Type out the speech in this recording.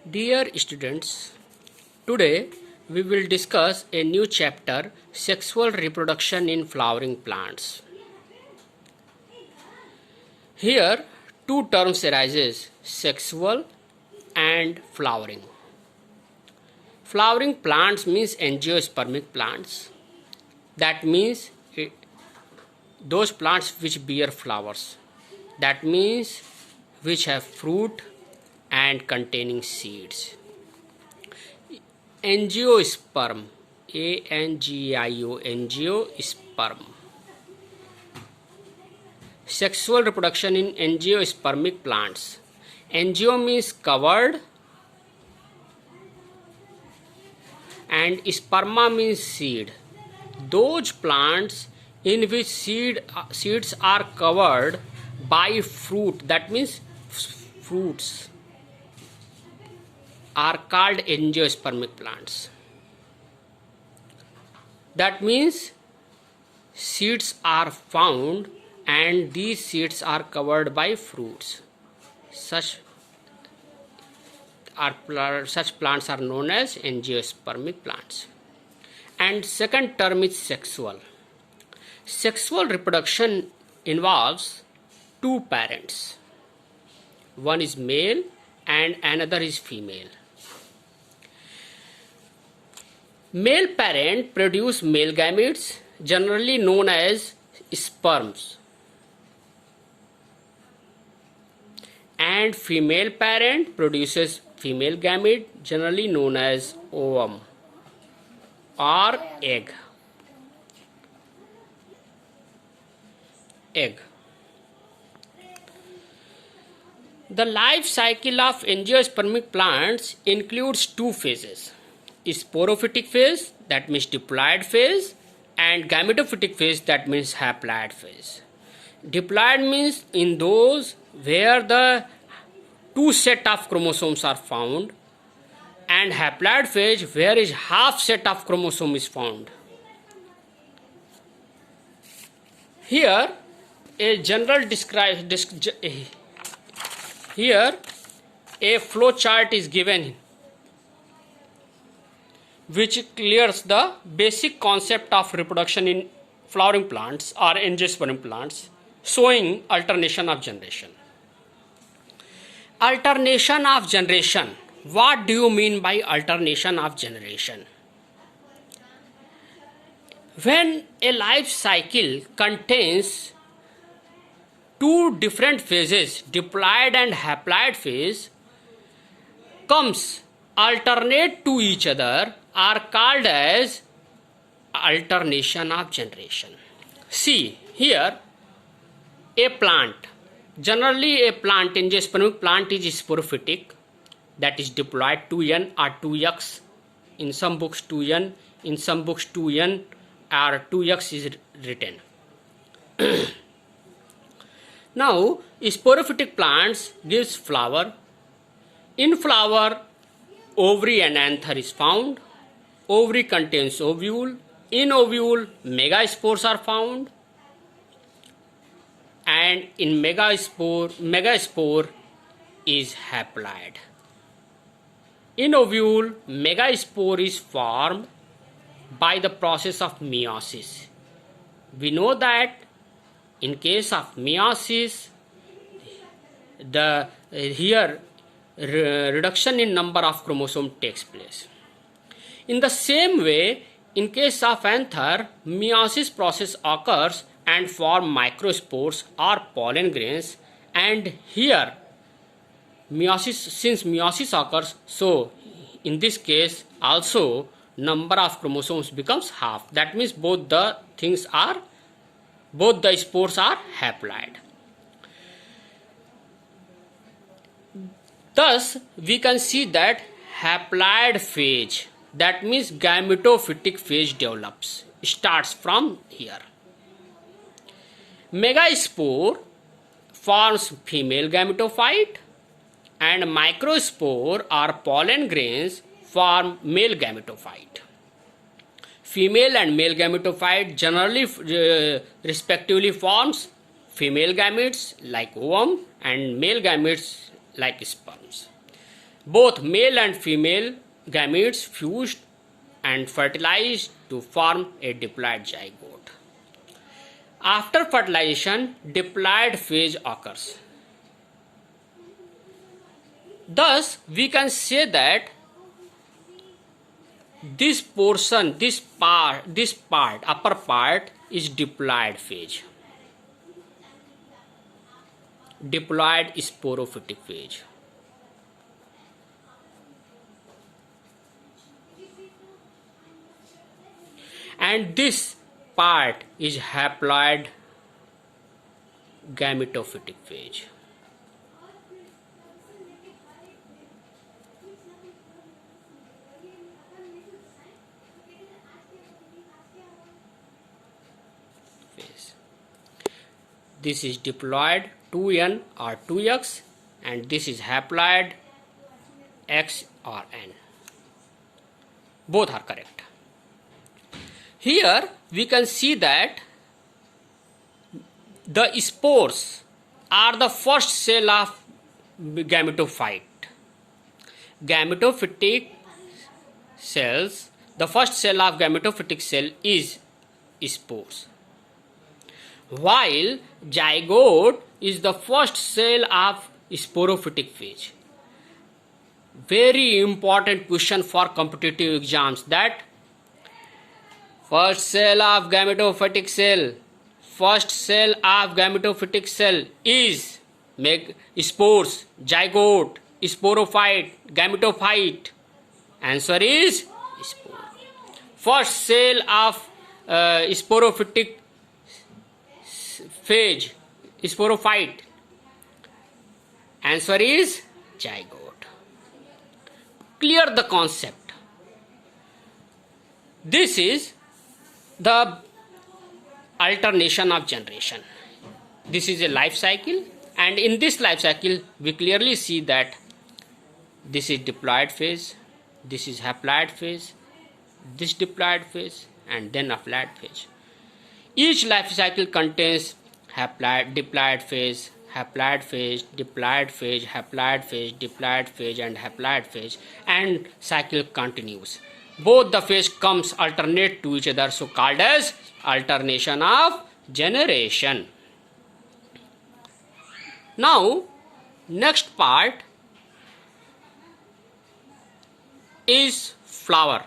Dear students, today we will discuss a new chapter, Sexual Reproduction in Flowering Plants. Here two terms arises, sexual and flowering. Flowering plants means angiospermic plants. That means those plants which bear flowers. That means which have fruit and containing seeds. Angiosperm, A-N-G-I-O, angiosperm. Sexual reproduction in angiospermic plants. Angio means covered and sperma means seed. Those plants in which seeds are covered by fruit, that means fruits, are called angiospermic plants. That means seeds are found and these seeds are covered by fruits. Such plants are known as angiospermic plants. And second term is sexual. Sexual reproduction involves two parents. One is male and another is female. Male parent produce male gametes, generally known as sperms, and female parent produces female gamete, generally known as ovum or egg. The life cycle of angiospermic plants includes two phases: sporophytic phase, that means diploid phase, and gametophytic phase, that means haploid phase. Diploid means in those where the two set of chromosomes are found, and haploid phase where is half set of chromosome is found. Here a general here a flow chart is given which clears the basic concept of reproduction in flowering plants or angiospermic plants, showing alternation of generation. Alternation of generation. What do you mean by alternation of generation? When a life cycle contains two different phases, diploid and haploid phase, comes alternate to each other, are called as alternation of generation. See here a plant. Generally a plant, angiospermic plant, is sporophytic, that is diploid 2n or 2x. In some books 2n, in some books 2n or 2x is written. Now sporophytic plants gives flower. In flower ovary and anther is found. Ovary contains ovule. In ovule megaspores are found, and in megaspore is haploid. In ovule megaspore is formed by the process of meiosis. We know that in case of meiosis, reduction in number of chromosome takes place. In the same way, in case of anther, meiosis process occurs and form microspores or pollen grains, and here since meiosis occurs, so in this case also number of chromosomes becomes half. That means both the spores are haploid. Thus we can see that haploid phase, that means gametophytic phase, develops, starts from here. Megaspore forms female gametophyte and microspore or pollen grains form male gametophyte. Female and male gametophyte generally respectively forms female gametes like ovum and male gametes like sperms. Both male and female gametes fused and fertilized to form a diploid zygote. After fertilization, diploid phase occurs. Thus, we can say that this portion, this part, upper part is diploid phase. Diploid sporophytic phase. And this part is haploid gametophytic phase. This is diploid 2n or 2x, and this is haploid x or n. Both are correct. Here we can see that the spores are the first cell of gametophyte. Gametophytic cells, the first cell of gametophytic cell is spores, while zygote is the first cell of sporophytic phase. Very important question for competitive exams, that first cell of gametophytic cell, is spores, zygote, sporophyte, gametophyte. Answer is spore. First cell of sporophytic phase, sporophyte. Answer is zygote. Clear the concept. This is the alternation of generation. This is a life cycle, and in this life cycle we clearly see that this is diploid phase, this is haploid phase, this diploid phase, and then haploid phase. Each life cycle contains diploid phase, haploid phase, diploid phase, haploid phase, diploid phase, and haploid phase, and cycle continues. Both the phase comes alternate to each other, so called as alternation of generation. Now, next part is flower.